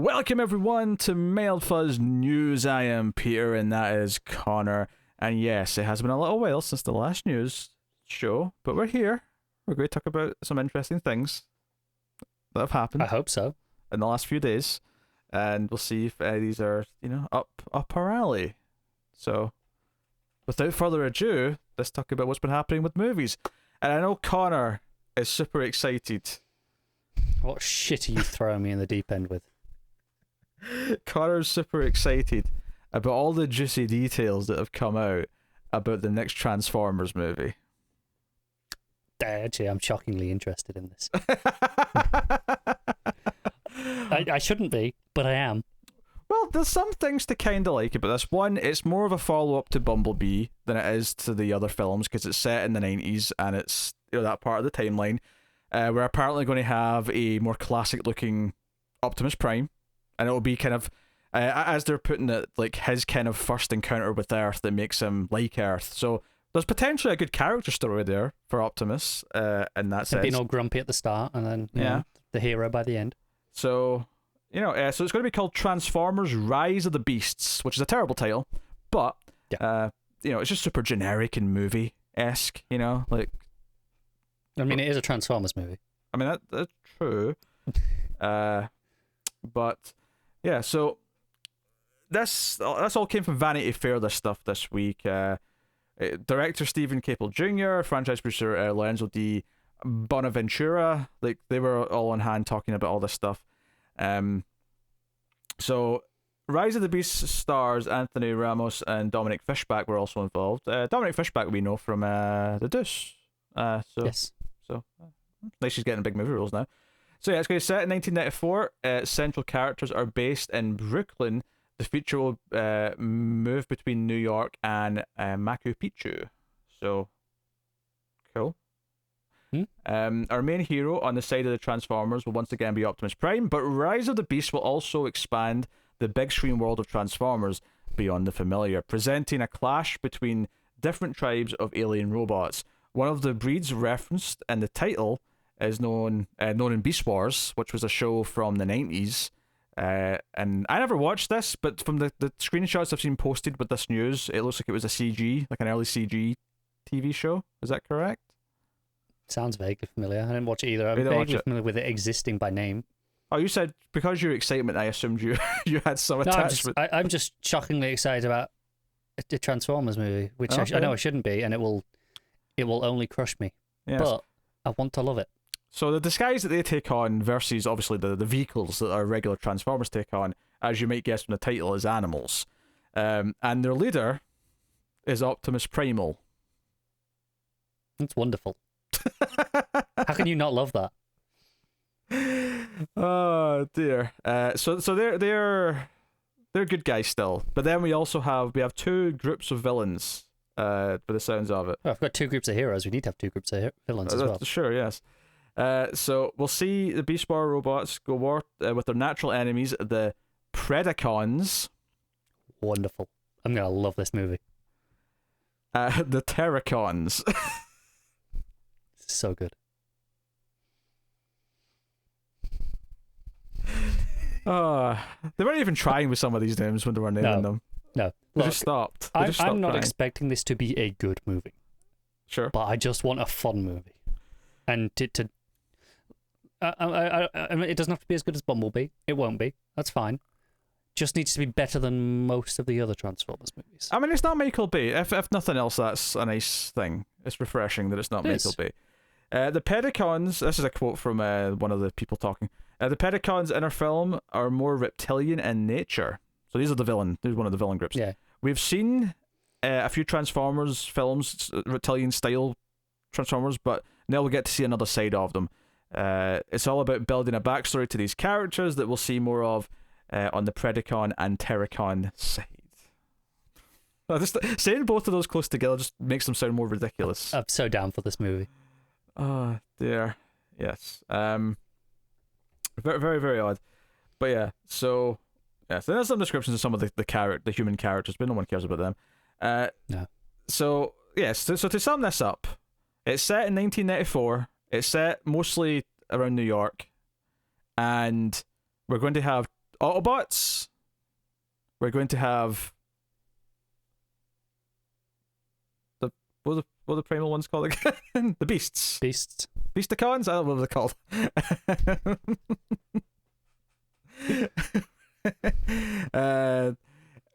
Welcome everyone to Mailed Fuzz News. I am Peter and that is Connor. And yes, it has been a little while since the last news show, but we're here. We're going to talk about some interesting things that have happened. I hope so. In the last few days. And we'll see if these are, up our alley. So, without further ado, let's talk about what's been happening with movies. And I know Connor is super excited. What shit are you throwing me in the deep end with? Connor's super excited about all the juicy details that have come out about the next Transformers movie. Actually, I'm shockingly interested in this. I shouldn't be, but I am. Well, there's some things to kind of like about this. One, it's more of a follow-up to Bumblebee than it is to the other films because it's set in the 90s and it's that part of the timeline. We're apparently going to have a more classic-looking Optimus Prime, and it'll be kind of, as they're putting it, like his kind of first encounter with Earth that makes him like Earth. So there's potentially a good character story there for Optimus in that sense. Being all grumpy at the start and then you know, the hero by the end. So, so it's going to be called Transformers Rise of the Beasts, which is a terrible title, but, it's just super generic and movie-esque, like... I mean, it is a Transformers movie. I mean, that's true. But, yeah, so that's all came from Vanity Fair, this stuff this week. Director Stephen Caple Jr., franchise producer Lorenzo D. Bonaventura, like, they were all on hand talking about all this stuff. So, Rise of the Beasts stars Anthony Ramos and Dominic Fishback were also involved. Dominic Fishback we know from The Deuce. Yes. So, at least she's getting big movie roles now. So yeah, it's going to be set in 1994. Central characters are based in Brooklyn. The feature will move between New York and Machu Picchu. So, cool. Our main hero on the side of the Transformers will once again be Optimus Prime, but Rise of the Beast will also expand the big screen world of Transformers beyond the familiar, presenting a clash between different tribes of alien robots. One of the breeds referenced in the title is known in Beast Wars, which was a show from the 90s. And I never watched this, but from the screenshots I've seen posted with this news, it looks like it was a CG, like an early CG TV show. Is that correct? Sounds vaguely familiar. I didn't watch it either. I'm vaguely familiar with it existing by name. Oh, you said because your excitement, I assumed you had some attachment. I'm just shockingly excited about a Transformers movie, which I know I shouldn't be, and it will only crush me. Yes. But I want to love it. So the disguise that they take on versus obviously the vehicles that our regular Transformers take on, as you might guess from the title, is animals. And their leader is Optimus Primal. That's wonderful. How can you not love that? Oh dear. So they're good guys still, but then we also have two groups of villains. By the sounds of it. Well, I've got two groups of heroes. We need to have two groups of villains as well. Sure, yes. So we'll see the Beast War robots go war with their natural enemies, the Predacons. Wonderful. I'm gonna love this movie. The Terracons. So good. They weren't even trying with some of these names when they were naming them. No. They just stopped. I'm not expecting this to be a good movie. Sure. But I just want a fun movie. And I mean, it doesn't have to be as good as Bumblebee. It won't be. That's fine. Just needs to be better than most of the other Transformers movies. I mean, it's not Michael Bay. If nothing else, that's a nice thing. It's refreshing that it's not Michael Bay. The Predacons, this is a quote from one of the people talking. The Predacons in our film are more reptilian in nature. So these are the villain. This is one of the villain groups. Yeah. We've seen a few Transformers films, reptilian style Transformers, but now we'll get to see another side of them. It's all about building a backstory to these characters that we'll see more of on the Predacon and Terracon side. Just saying both of those close together just makes them sound more ridiculous. I'm so down for this movie. Oh dear. Yes. Very, very, very odd. But yeah, so there's some descriptions of some of the human characters, but no one cares about them. No. So yes, so to sum this up, it's set in 1994. It's set mostly around New York, and we're going to have Autobots. We're going to have what are the primal ones called again? The beasts. Beasticons? I don't know what they're called.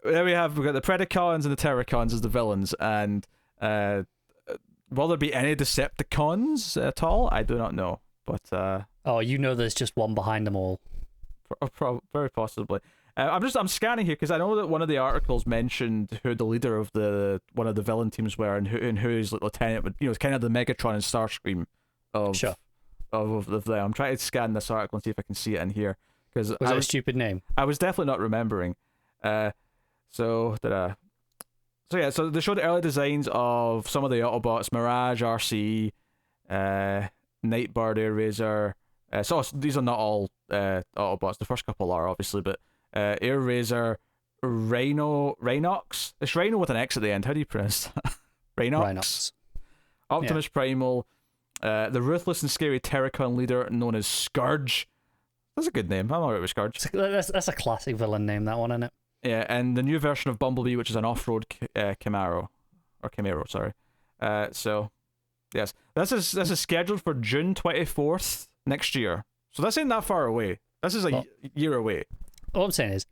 There we've got the Predacons and the Terracons as the villains, and will there be any Decepticons at all? I do not know, but there's just one behind them all. Very possibly. I'm scanning here because I know that one of the articles mentioned who the leader of one of the villain teams were, and who his lieutenant would. It's kind of the Megatron and Starscream of them. I'm trying to scan this article and see if I can see it in here. Was it a stupid name? I was definitely not remembering. So they showed the early designs of some of the Autobots: Mirage, RC, Nightbird, Air so these are not all Autobots. The first couple are obviously, but Air Rhinox. It's Rhino with an X at the end. How do you pronounce that? Rhinox. Optimus Primal. The ruthless and scary Terracon leader known as Scourge. That's a good name. I'm alright with Scourge. That's a classic villain name, that one, isn't it? Yeah, and the new version of Bumblebee, which is an off-road Camaro, sorry. So, yes, this is scheduled for June 24th next year. So this ain't that far away. This is a year away. All I'm saying is,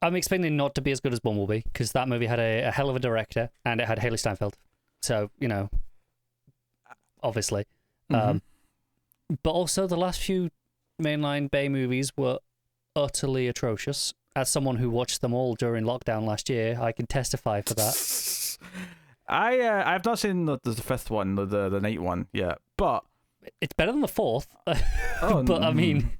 I'm expecting not to be as good as Bumblebee, because that movie had a hell of a director, and it had Haley Steinfeld. So, obviously. Mm-hmm. But also, the last few mainline Bay movies were utterly atrocious. As someone who watched them all during lockdown last year, I can testify for that. I've not seen the fifth one, the night one yet, but it's better than the fourth. But I mean,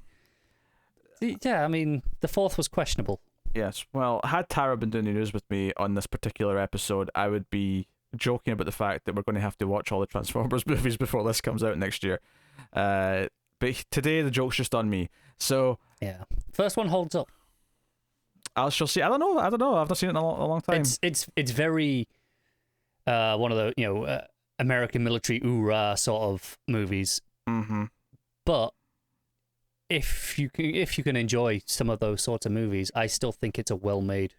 the fourth was questionable. Yes. Well, had Tara been doing the news with me on this particular episode, I would be joking about the fact that we're going to have to watch all the Transformers movies before this comes out next year. But today the joke's just on me. So yeah, first one holds up. I shall see. I don't know. I've not seen it in a long time. It's very one of the American military hoorah sort of movies. Mm-hmm. But if you can enjoy some of those sorts of movies, I still think it's a well-made,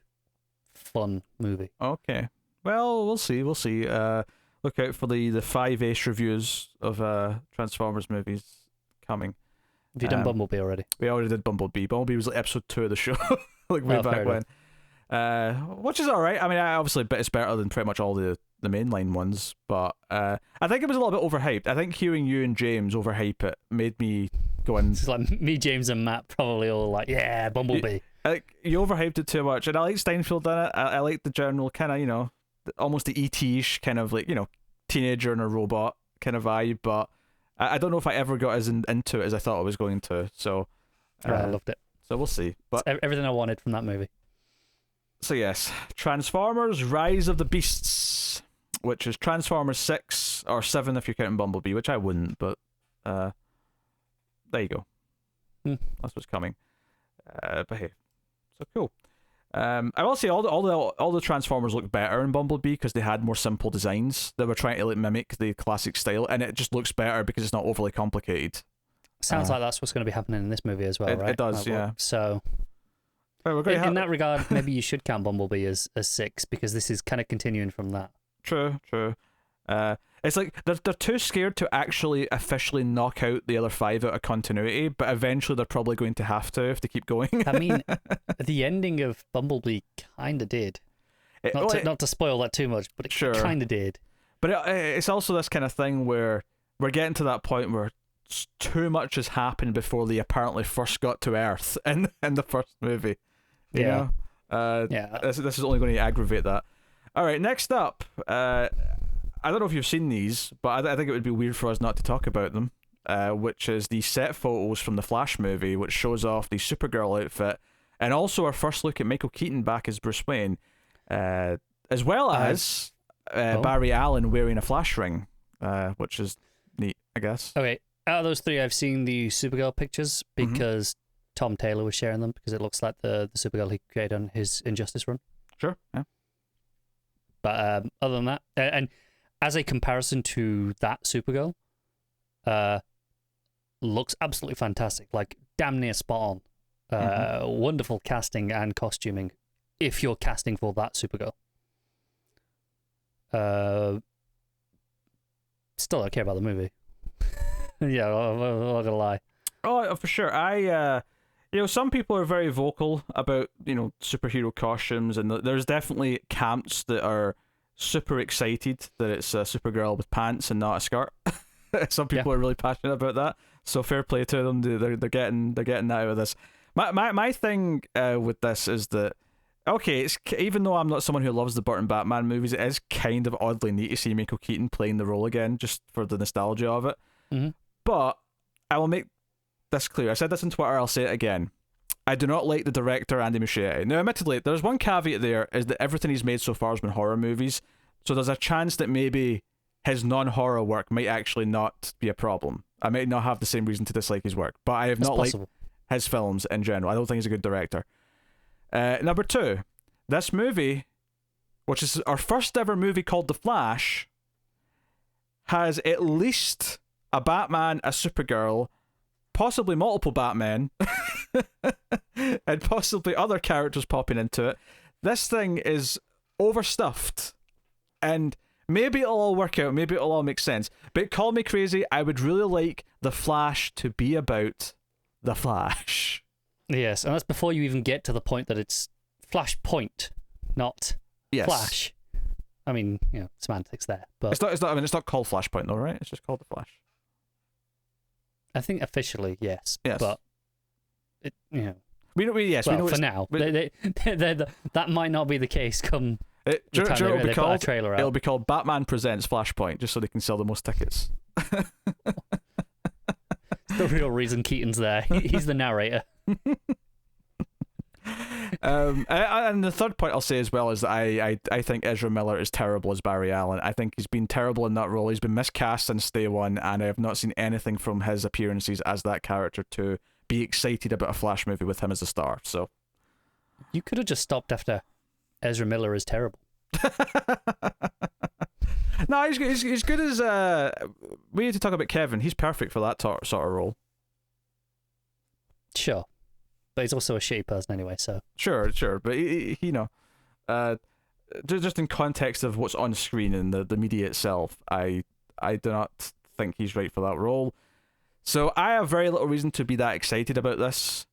fun movie. Okay. Well, we'll see. Look out for the 5 ace reviews of Transformers movies coming. Have you done Bumblebee already? We already did Bumblebee. Bumblebee was like episode 2 of the show, like way back when. Which is alright. I mean, obviously it's better than pretty much all the mainline ones, but I think it was a little bit overhyped. I think hearing you and James overhype it made me go in. It's like me, James, and Matt probably all like, yeah, Bumblebee. You overhyped it too much, and I like Steinfeld in it. I like the general kind of, almost the E.T.-ish kind of like, teenager and a robot kind of vibe, but I don't know if I ever got as into it as I thought I was going to. So I loved it. So we'll see. But it's everything I wanted from that movie. So yes, Transformers: Rise of the Beasts, which is Transformers 6 or 7 if you're counting Bumblebee, which I wouldn't, but there you go. That's what's coming. But hey, so cool. I will say all the Transformers look better in Bumblebee because they had more simple designs. They were trying to mimic the classic style, and it just looks better because it's not overly complicated. Sounds like that's what's going to be happening in this movie as well, right? It does, yeah. So, in that regard, maybe you should count Bumblebee as 6 because this is kind of continuing from that. True. It's like they're too scared to actually officially knock out the other 5 out of continuity, but eventually they're probably going to have to if they keep going. I mean, the ending of Bumblebee kind of did. Not to spoil that too much, but it kind of did. But it's also this kind of thing where we're getting to that point where too much has happened before they apparently first got to Earth in the first movie. You know? This is only going to aggravate that. All right, next up. I don't know if you've seen these, but I think it would be weird for us not to talk about them, which is the set photos from the Flash movie, which shows off the Supergirl outfit, and also our first look at Michael Keaton back as Bruce Wayne, as well as Barry Allen wearing a Flash ring, which is neat, I guess. Okay, out of those 3, I've seen the Supergirl pictures because Tom Taylor was sharing them because it looks like the Supergirl he created on his Injustice run. Sure, yeah. But other than that, and as a comparison to that Supergirl, looks absolutely fantastic. Like, damn near spot Wonderful casting and costuming if you're casting for that Supergirl. Still don't care about the movie. Yeah, I'm not gonna lie. Oh, for sure. Some people are very vocal about, superhero costumes, and there's definitely camps that are super excited that it's a Supergirl with pants and not a skirt. Some people are really passionate about that. So fair play to them. They're getting that out of this. My thing with this is that, okay, it's even though I'm not someone who loves the Burton Batman movies, it is kind of oddly neat to see Michael Keaton playing the role again, just for the nostalgia of it. Mm-hmm. But I will make this clear. I said this on Twitter, I'll say it again. I do not like the director, Andy Muschietti. Now, admittedly, there's one caveat there, is that everything he's made so far has been horror movies, so there's a chance that maybe his non-horror work might actually not be a problem. I might not have the same reason to dislike his work, but I have not liked his films in general. I don't think he's a good director. Number 2, this movie, which is our first ever movie called The Flash, has at least a Batman, a Supergirl, possibly multiple Batmen, and possibly other characters popping into it. This thing is overstuffed, and maybe it'll all work out, maybe it'll all make sense, but call me crazy, I would really like The Flash to be about The Flash. Yes, and that's before you even get to the point that it's Flashpoint, not Flash. I mean, semantics there, but it's not called Flashpoint though, right? It's just called The Flash. I think officially, yes. But it, we know for now. That might not be the case come the time they put a trailer out. It'll be called Batman Presents Flashpoint, just so they can sell the most tickets. The real reason Keaton's there. He's the narrator. And the third point I'll say as well is that I think Ezra Miller is terrible as Barry Allen. I think he's been terrible in that role. He's been miscast since day one, and I have not seen anything from his appearances as that character to be excited about a Flash movie with him as a star. So you could have just stopped after Ezra Miller is terrible. No, he's good as we need to talk about Kevin. He's perfect for that sort of role. Sure. But he's also a shitty person anyway, so... Sure, but he just in context of what's on screen and the media itself, I do not think he's right for that role. So I have very little reason to be that excited about this.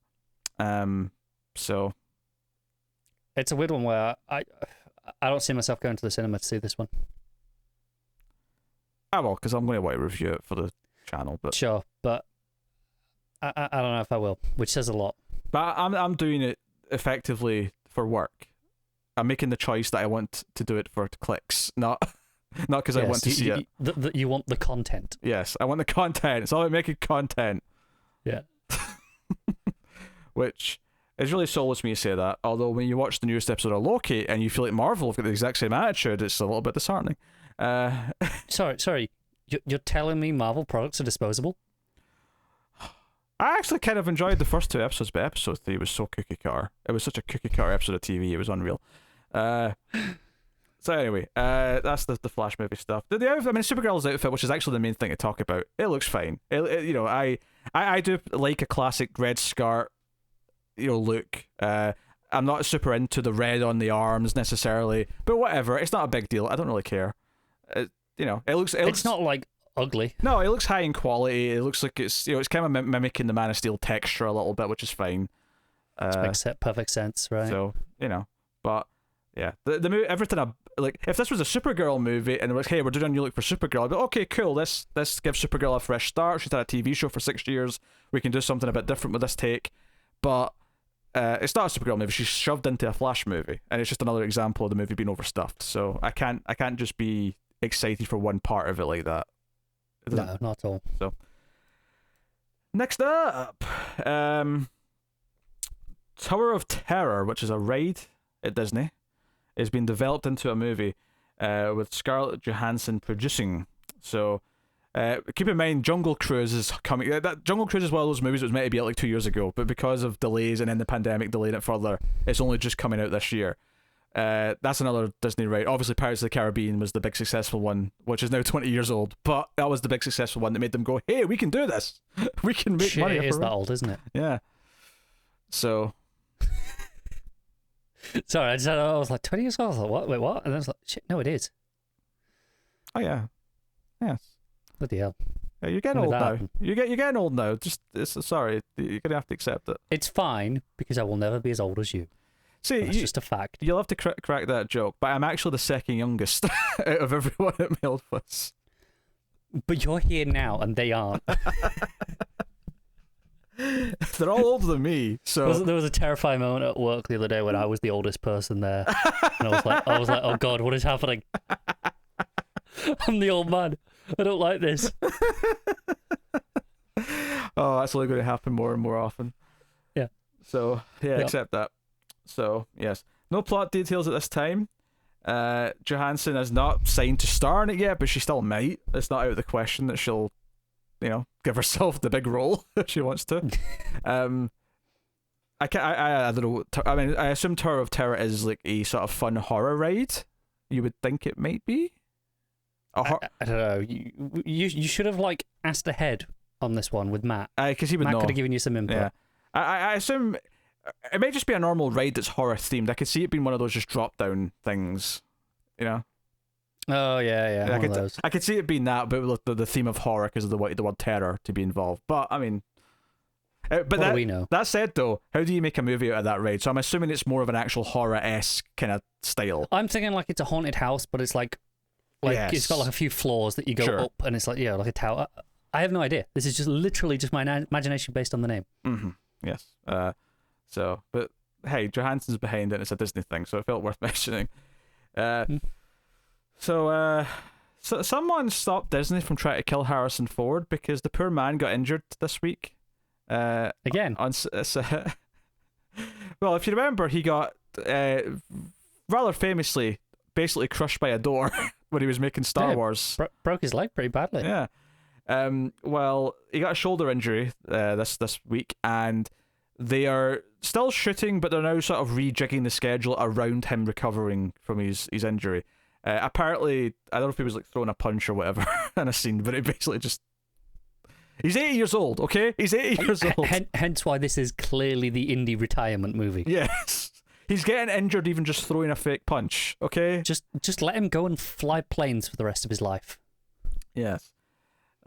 So... It's a weird one where I don't see myself going to the cinema to see this one. I will, because I'm going to review it for the channel. But sure, but I don't know if I will, which says a lot. But I'm doing it effectively for work. I'm making the choice that I want to do it for clicks, not because I want to see it. You want the content. Yes, I want the content. It's all about making content. Yeah. Which is really soulless me to say that. Although when you watch the newest episode of Loki and you feel like Marvel have got the exact same attitude, it's a little bit disheartening. Sorry. You're telling me Marvel products are disposable? I actually kind of enjoyed the first 2 episodes, but episode 3 was so cookie cutter. It was such a cookie cutter episode of TV, it was unreal. So anyway, that's the Flash movie stuff. The outfit, Supergirl's outfit, which is actually the main thing to talk about, it looks fine. I do like a classic red skirt, look. I'm not super into the red on the arms necessarily, but whatever. It's not a big deal. I don't really care. It looks. It's not like ugly. No, it looks high in quality. It looks like it's it's kind of mimicking the Man of Steel texture a little bit, which is fine. It makes perfect sense, right? So but yeah, the movie, everything. Like if this was a Supergirl movie and it was, hey, we're doing a new look for Supergirl, I'd be okay, cool. This gives Supergirl a fresh start. She's had a TV show for 6 years. We can do something a bit different with this take, but. It's not a Supergirl movie. She's shoved into a Flash movie, and it's just another example of the movie being overstuffed. So I can't just be excited for one part of it like that. No, not at all. So next up, Tower of Terror, which is a ride at Disney, is being developed into a movie with Scarlett Johansson producing. So. Keep in mind, Jungle Cruise is coming. That Jungle Cruise is one of those movies that was meant to be out like 2 years ago, but because of delays and then the pandemic delayed it further, it's only just coming out this year. That's another Disney ride. Obviously, Pirates of the Caribbean was the big successful one, which is now 20 years old, but that was the big successful one that made them go, hey, we can do this. We can make money. It is that old, isn't it? Yeah. So Sorry, I was like 20 years old. I was like, what? Wait, what? And then I was like, shit, no, it is. oh yeah, yes. Bloody hell. Yeah, you're getting When old did that now. happen? You're getting old now. Just sorry, you're gonna have to accept it. It's fine because I will never be as old as you. See, That's just a fact. you'll have to crack that joke, but I'm actually the second youngest out of everyone at Mailed Fuzz. But you're here now and they aren't. They're all older than me, so There was a terrifying moment at work the other day when I was the oldest person there, and I was like, oh god, what is happening? I'm the old man. I don't like this. oh, that's only going to happen more and more often. Yeah. So yeah, Yep. accept that. So yes, no plot details at this time. Johansson has not signed to star in it yet, but she still might. It's not out of the question that she'll, give herself the big role if she wants to. I don't know. I mean, I assume Tower of Terror is like a sort of fun horror ride. You would think it might be. I don't know. You should have asked ahead on this one with Matt. Because he would Matt know. could have given you some input. Yeah. I assume it may just be a normal ride that's horror themed. I could see it being one of those just drop down things, Oh yeah, one of those. I could see it being that, but with the theme of horror because of the word terror to be involved. But I mean, but What do we know? That said, though, how do you make a movie out of that ride? So I'm assuming it's more of an actual horror-esque kind of style. I'm thinking it's a haunted house, but it's Yes. it's got a few floors that you go Sure. up, and it's like a tower. I have no idea. This is just literally just my imagination based on the name. Mm-hmm. Yes. But hey, Johansson's behind it. And it's a Disney thing, so it felt worth mentioning. So someone stopped Disney from trying to kill Harrison Ford because the poor man got injured this week. Again, Well, if you remember, he got rather famously basically crushed by a door when he was making Star Wars. broke his leg pretty badly. Yeah. Well, he got a shoulder injury this week, and they are still shooting, but they're now sort of rejigging the schedule around him recovering from his injury. Apparently, I don't know if he was throwing a punch or whatever in a scene, but it basically just... He's 80 years old, okay? He's 80 years old. Hence why this is clearly the indie retirement movie. Yes. He's getting injured even just throwing a fake punch, okay? Just let him go and fly planes for the rest of his life. Yes.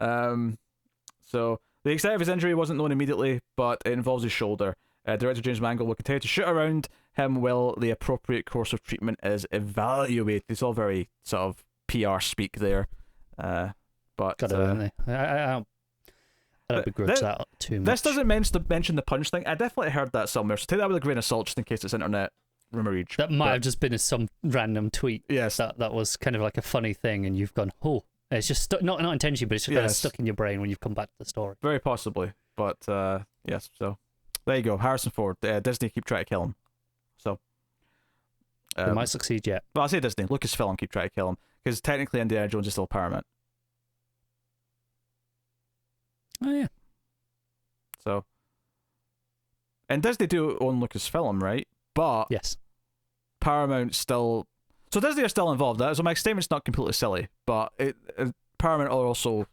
So the extent of his injury wasn't known immediately, but it involves his shoulder. Director James Mangold will continue to shoot around him while the appropriate course of treatment is evaluated. It's all very sort of PR speak there. But Got it, haven't they? I don't begrudge that too much. This doesn't mention the punch thing. I definitely heard that somewhere, so take that with a grain of salt just in case it's internet rumorage. That might have just been some random tweet. Yes. That was kind of like a funny thing, and you've gone, oh. It's just not intentionally, but it's just kind of stuck in your brain when you've come back to the story. Very possibly, but yes. So there you go, Harrison Ford. Disney keep trying to kill him. So They might succeed yet. Well, I say Disney, Lucasfilm keep trying to kill him because technically Indiana Jones is still Paramount. Oh yeah. So, and Disney do own Lucasfilm, right? But yes, Paramount still. So Disney are still involved. So my statement's not completely silly, but Paramount are also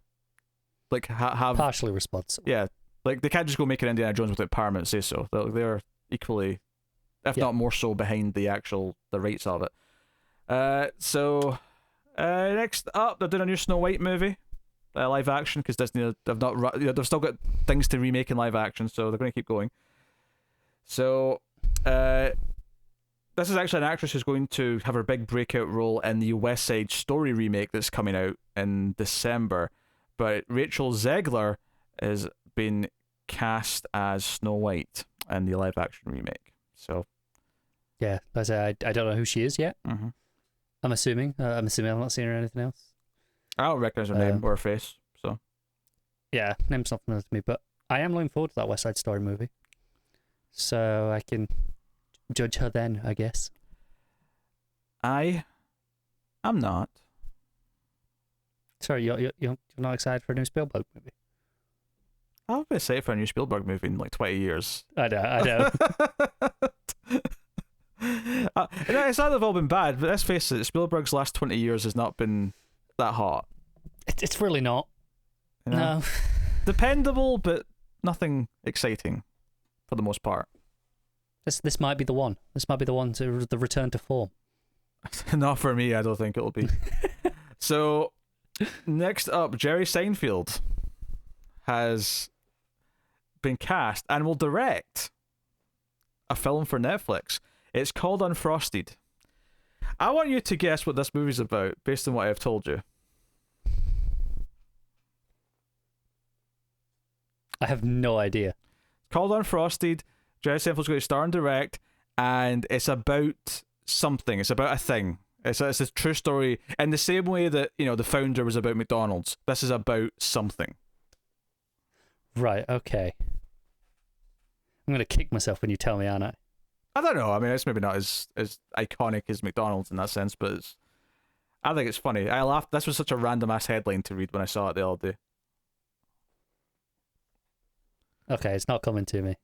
have partially responsible. Yeah, they can't just go make an Indiana Jones without Paramount say so. They're equally, if not more so, behind the rights of it. So next up, they're doing a new Snow White movie, live action, because Disney have not they've still got things to remake in live action, so they're going to keep going. So this is actually an actress who's going to have her big breakout role in the West Side Story remake that's coming out in December. But Rachel Zegler has been cast as Snow White in the live action remake. So, yeah, I don't know who she is yet. Mm-hmm. I'm assuming. I've not seen her in anything else. I don't recognize her name or her face. So, yeah, name's not familiar to me, but I am looking forward to that West Side Story movie. So I can judge her then, I guess. I'm not. Sorry, you're not excited for a new Spielberg movie? I've been excited for a new Spielberg movie in 20 years. I know. It's not they've all been bad, but let's face it, Spielberg's last 20 years has not been that hot. It's really not. No. Dependable, but nothing exciting for the most part. This might be the one. This might be the one to the return to form. Not for me, I don't think it'll be. So, next up, Jerry Seinfeld has been cast and will direct a film for Netflix. It's called Unfrosted. I want you to guess what this movie's about based on what I've told you. I have no idea. It's called Unfrosted. Jerry Seinfeld's going to star and direct, and it's about something. It's about a thing. It's a true story in the same way that, you know, the founder was about McDonald's. This is about something. Right, okay. I'm going to kick myself when you tell me, aren't I? I don't know. I mean, it's maybe not as iconic as McDonald's in that sense, but I think it's funny. I laughed. This was such a random ass headline to read when I saw it the other day. Okay, it's not coming to me.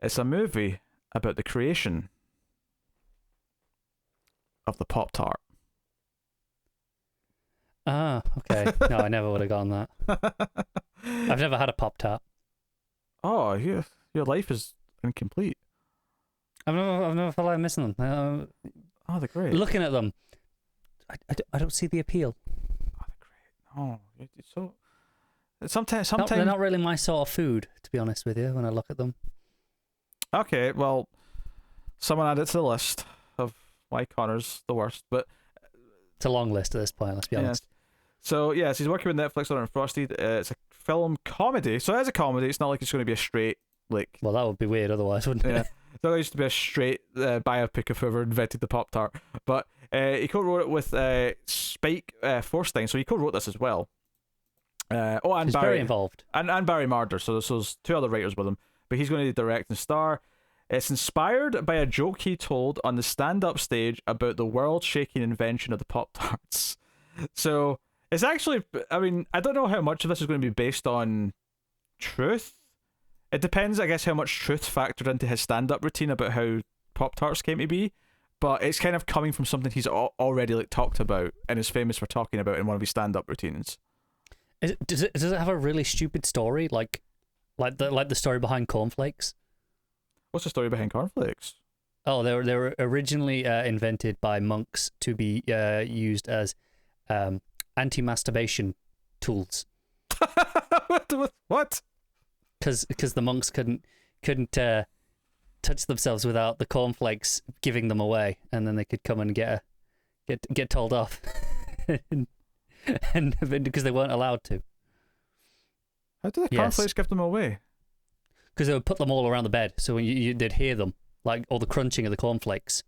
It's a movie about the creation of the Pop-Tart. Ah, okay. No, I never would have gotten that. I've never had a Pop-Tart. Oh, your life is incomplete. I've never felt like missing them. Oh, they're great. Looking at them, I don't see the appeal. Oh, they're great. Oh, it's so... Sometimes they're not really my sort of food, to be honest with you, when I look at them. Okay, well, someone add it to the list of why Connor's the worst, but... It's a long list at this point, let's be honest. So, yes, he's working with Netflix on Unfrosted. It's a film comedy, so it is a comedy. It's not like it's going to be a straight, like... Well, that would be weird otherwise, wouldn't it? Yeah. It's not used to be a straight biopic of whoever invented the Pop-Tart. But he co-wrote it with Spike Forstein, so he co-wrote this as well. And he's Barry, very involved. And Barry Marder, so there's two other writers with him. But he's going to direct and star. It's inspired by a joke he told on the stand-up stage about the world-shaking invention of the Pop-Tarts. So, it's actually, I mean, I don't know how much of this is going to be based on truth. It depends, I guess, how much truth factored into his stand-up routine about how Pop-Tarts came to be. But it's kind of coming from something he's already like talked about and is famous for talking about in one of his stand-up routines. Does it have a really stupid story, like the story behind cornflakes? What's the story behind cornflakes? Oh, they were originally invented by monks to be used as anti-masturbation tools. What? Because the monks couldn't touch themselves without the cornflakes giving them away, and then they could come and get told off, and because they weren't allowed to. How do the cornflakes give them away? Because they would put them all around the bed, so when they'd hear them, like all the crunching of the cornflakes.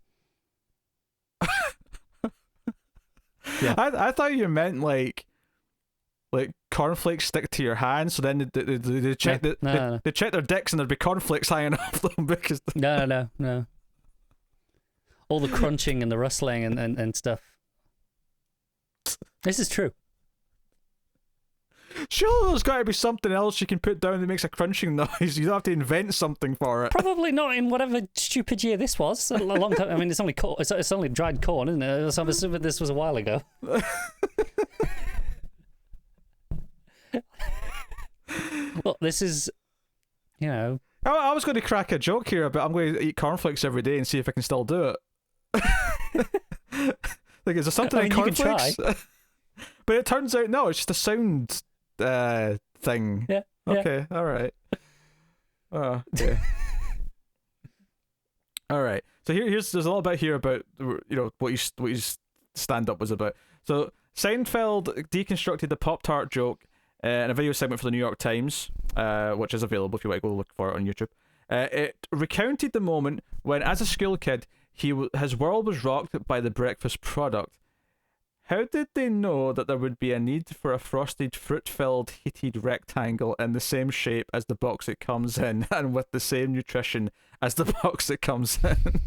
Yeah. I thought you meant like cornflakes stick to your hand, so then they check they check their dicks and there'd be cornflakes hanging off them because no. All the crunching and the rustling and stuff. This is true. Surely there's got to be something else you can put down that makes a crunching noise. You don't have to invent something for it. Probably not in whatever stupid year this was. A long time. I mean, it's only corn, it's only dried corn, isn't it? So I'm assuming this was a while ago. Well, this is, you know. I was going to crack a joke here, but I'm going to eat cornflakes every day and see if I can still do it. Like, is there something in cornflakes? But it turns out no, it's just a sound thing. Yeah. Okay. All right. Oh, okay. All right. So there's a little bit here about what his stand up was about. So Seinfeld deconstructed the Pop-Tart joke in a video segment for the New York Times, which is available if you want to go look for it on YouTube. It recounted the moment when, as a school kid, his world was rocked by the breakfast product. How did they know that there would be a need for a frosted, fruit-filled, heated rectangle in the same shape as the box it comes in and with the same nutrition as the box it comes in?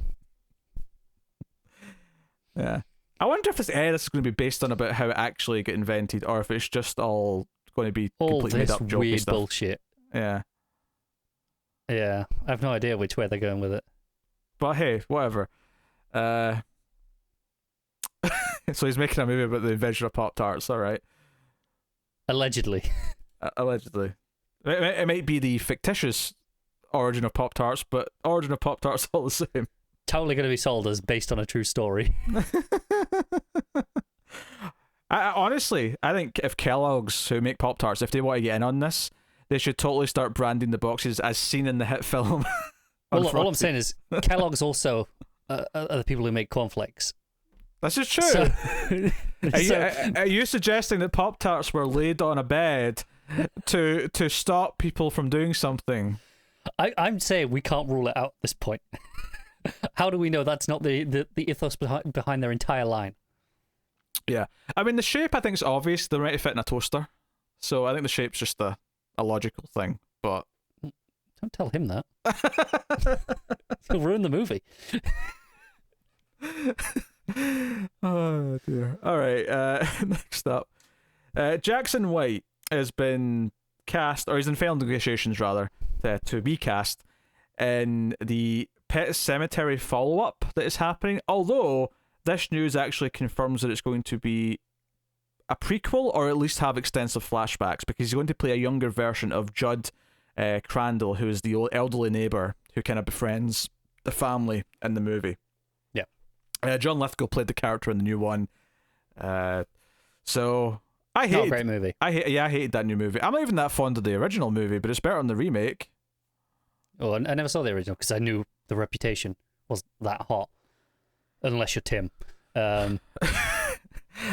Yeah. I wonder if this is going to be based on about how it actually got invented, or if it's just all going to be completely made up joke weird stuff. Bullshit. Yeah. Yeah. I have no idea which way they're going with it. But hey, whatever. So he's making a movie about the invention of Pop-Tarts, alright. Allegedly. Allegedly. It might be the fictitious Origin of Pop-Tarts, but Origin of Pop-Tarts all the same. Totally going to be sold as based on a true story. Honestly, I think if Kellogg's, who make Pop-Tarts, if they want to get in on this, they should totally start branding the boxes as seen in the hit film. Well, all I'm saying is Kellogg's also are the people who make cornflakes. This is true. So, Are you suggesting that Pop-Tarts were laid on a bed to stop people from doing something? I'm saying we can't rule it out at this point. How do we know that's not the ethos behind their entire line? Yeah. I mean, the shape I think is obvious. They're meant to fit in a toaster. So I think the shape's just a logical thing. But don't tell him that. He'll ruin the movie. Oh dear. All right. Next up, Jackson White has been cast, or he's in final negotiations rather, to be cast in the Pet Sematary follow-up that is happening. Although this news actually confirms that it's going to be a prequel, or at least have extensive flashbacks, because he's going to play a younger version of Judd Crandall, who is the old elderly neighbor who kind of befriends the family in the movie. John Lithgow played the character in the new one. So I hated. Not a great movie. I hated that new movie. I'm not even that fond of the original movie, but it's better than the remake. Oh, I never saw the original because I knew the reputation was that hot. Unless you're Tim. I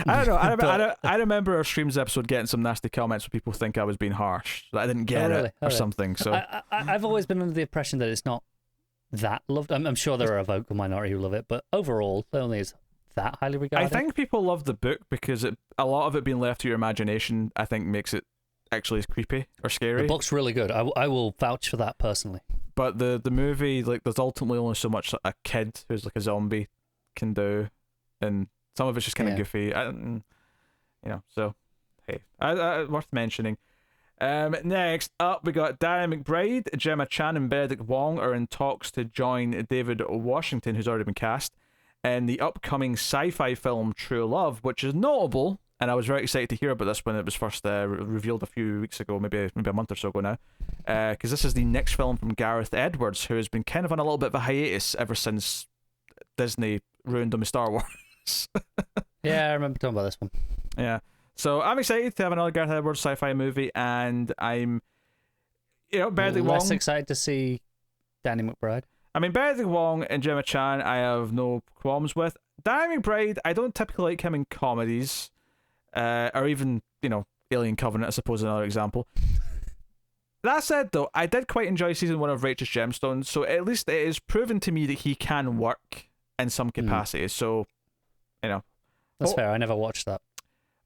don't know. I remember our streams episode getting some nasty comments where people think I was being harsh, that I didn't get it or something. So I've always been under the impression that it's not that loved. I'm sure there are a vocal minority who love it, but overall, it only is that highly regarded. I think people love the book because a lot of it being left to your imagination, I think, makes it actually creepy or scary. The book's really good. I will vouch for that personally. But the movie, like, there's ultimately only so much a kid who's like a zombie can do, and some of it's just kind of goofy. So hey, worth mentioning. Next up, we got Danny McBride, Gemma Chan, and Benedict Wong are in talks to join David Washington, who's already been cast, in the upcoming sci-fi film True Love, which is notable, and I was very excited to hear about this when it was first revealed a few weeks ago, maybe a month or so ago now, because this is the next film from Gareth Edwards, who has been kind of on a little bit of a hiatus ever since Disney ruined him with Star Wars. Yeah, I remember talking about this one. Yeah. So I'm excited to have another Gareth Edwards sci-fi movie, and I'm, Benedict Wong. Less excited to see Danny McBride. I mean, Benedict Wong and Gemma Chan, I have no qualms with. Danny McBride, I don't typically like him in comedies, or even, Alien Covenant, I suppose, another example. That said, though, I did quite enjoy season 1 of Righteous Gemstones, so at least it is proven to me that he can work in some capacity. So, That's fair. I never watched that.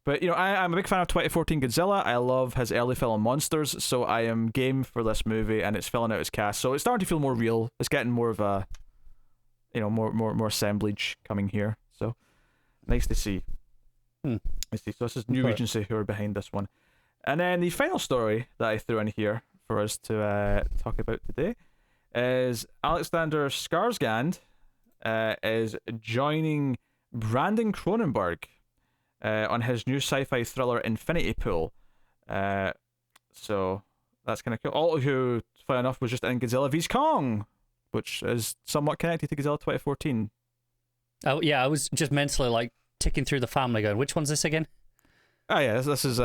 But, I'm a big fan of 2014 Godzilla. I love his early film Monsters, so I am game for this movie, and it's filling out its cast. So it's starting to feel more real. It's getting more of a, more assemblage coming here. So nice to see. Nice to see. So this is New Regency who are behind this one. And then the final story that I threw in here for us to talk about today is Alexander Skarsgård is joining Brandon Cronenberg on his new sci-fi thriller Infinity Pool. So that's kind of cool. All who, funny enough, was just in Godzilla vs Kong, which is somewhat connected to Godzilla 2014. Oh yeah, I was just mentally ticking through the family going, which one's this again? Oh yeah, this is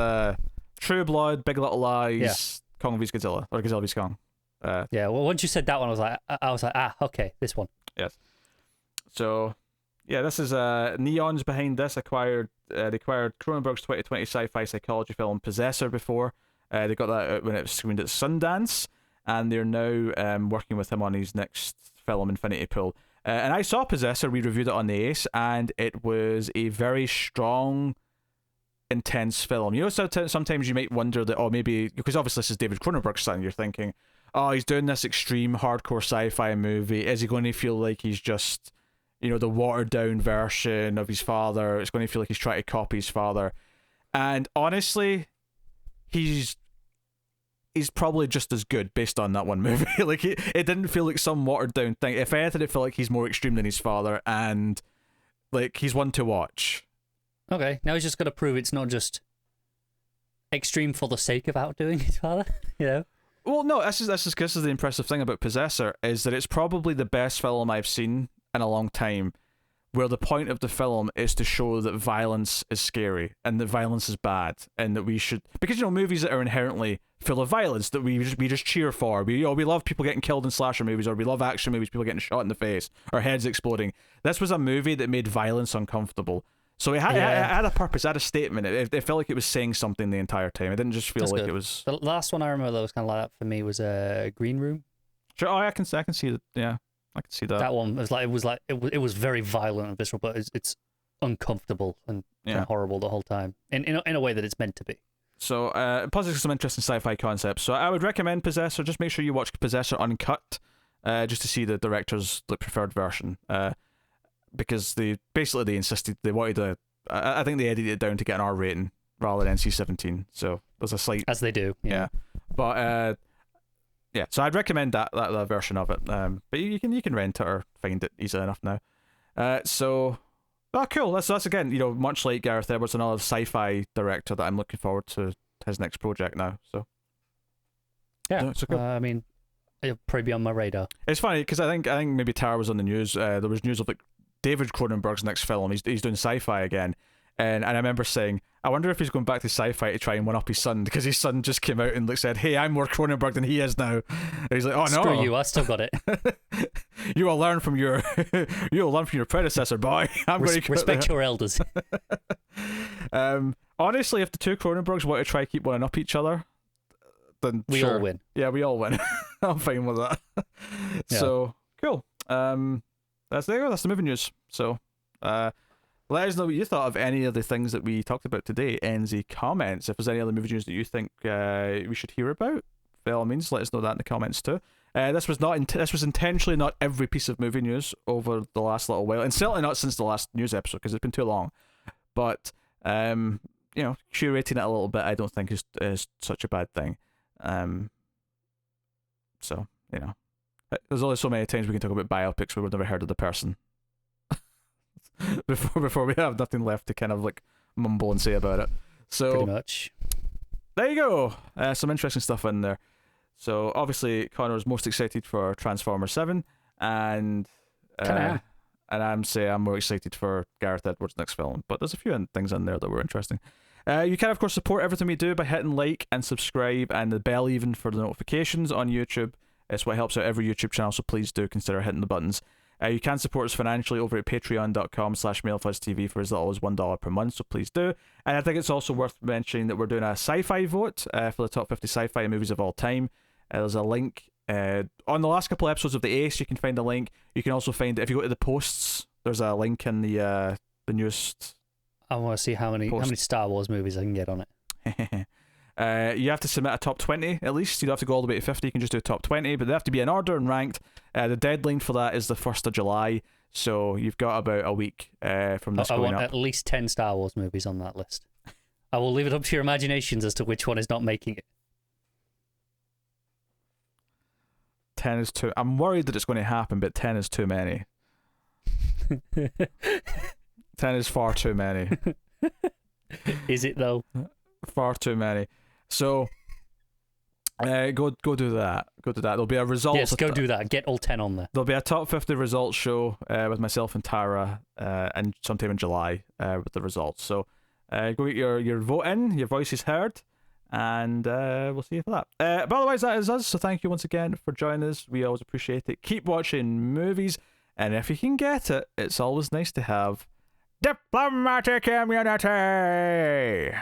True Blood, Big Little Lies, Kong vs Godzilla, or Godzilla vs Kong. Yeah, well, once you said that one, I was like, okay, this one. Yes. So, yeah, this is Neon's behind this. They acquired Cronenberg's 2020 sci-fi psychology film Possessor before. They got that out when it was screened at Sundance, and they're now working with him on his next film, Infinity Pool. And I saw Possessor. We reviewed it on the Ace, and it was a very strong, intense film. Sometimes you might wonder that, maybe, because obviously this is David Cronenberg's son, you're thinking, he's doing this extreme hardcore sci-fi movie. Is he going to feel like he's just, the watered down version of his father? It's going to feel like he's trying to copy his father. And honestly, he's probably just as good based on that one movie. It didn't feel like some watered down thing. If anything, it felt like he's more extreme than his father, and he's one to watch. Okay, now he's just got to prove it's not just extreme for the sake of outdoing his father, Well, no, this is the impressive thing about Possessor, is that it's probably the best film I've seen in a long time, where the point of the film is to show that violence is scary and that violence is bad, and that we should, because movies that are inherently full of violence that we just cheer for. We love people getting killed in slasher movies, or we love action movies, people getting shot in the face or heads exploding. This was a movie that made violence uncomfortable. So it had a purpose, it had a statement. It felt like it was saying something the entire time. It didn't just feel like it was. The last one I remember that was kind of like that for me was Green Room. Sure, I can see that. Yeah, I can see that. That one it was very violent and visceral, but it's uncomfortable and horrible the whole time in a way that it's meant to be. So, plus there's some interesting sci-fi concepts. So I would recommend Possessor. Just make sure you watch Possessor uncut, just to see the director's preferred version. Because they insisted they wanted to. I think they edited it down to get an R rating rather than NC-17. So there's a slight, as they do. Yeah. But yeah. So I'd recommend that version of it. But you can rent it or find it easily enough now. So. Oh, cool. That's again, much like Gareth Edwards, another sci-fi director that I'm looking forward to his next project now. So yeah, so cool. I mean, it'll probably be on my radar. It's funny because I think maybe Tara was on the news. There was news of like David Cronenberg's next film. He's doing sci-fi again, and I remember saying, I wonder if he's going back to sci-fi to try and one up his son, because his son just came out and said, "Hey, I'm more Cronenberg than he is now." And he's like, "Oh no, screw you! I still got it." You will learn from your predecessor, boy. Respect your elders. Honestly, if the two Cronenbergs want to try keep one up each other, then we sure. all win. Yeah, we all win. I'm fine with that. Yeah. So cool. That's the movie news. So let us know what you thought of any of the things that we talked about today in the comments. If there's any other movie news that you think we should hear about, by all means, let us know that in the comments too. This was intentionally not every piece of movie news over the last little while, and certainly not since the last news episode, because it's been too long. But curating it a little bit, I don't think is such a bad thing. So there's only so many times we can talk about biopics where we've never heard of the person before we have nothing left to kind of like mumble and say about it. So pretty much. There you go. Some interesting stuff in there. So obviously Connor is most excited for Transformers 7, and I'm more excited for Gareth Edwards' next film. But there's a few things in there that were interesting. You can of course support everything we do by hitting like and subscribe and the bell even for the notifications on YouTube. It's what helps out every YouTube channel, so please do consider hitting the buttons. You can support us financially over at patreon.com/MailFuzzTV for as little as $1 per month, so please do. And I think it's also worth mentioning that we're doing a sci-fi vote for the top 50 sci-fi movies of all time. There's a link on the last couple episodes of the Ace. You can find a link. You can also find, if you go to the posts, there's a link in the newest. I want to see how many Star Wars movies I can get on it. You have to submit a top 20 at least. You don't have to go all the way to 50. You can just do a top 20, but they have to be in order and ranked. The deadline for that is the 1st of July, so you've got about a week from this going up. I want at least 10 Star Wars movies on that list. I will leave it up to your imaginations as to which one is not making it. 10 is too... I'm worried that it's going to happen, but 10 is too many. 10 is far too many. Is it though? Far too many. So go do that. Go do that. There'll be a results. Yes, go do that. Get all 10 on there. There'll be a top 50 results show with myself and Tara and sometime in July with the results. So go get your vote in. Your voice is heard. And we'll see you for that. But otherwise, that is us. So thank you once again for joining us. We always appreciate it. Keep watching movies. And if you can get it, it's always nice to have diplomatic immunity.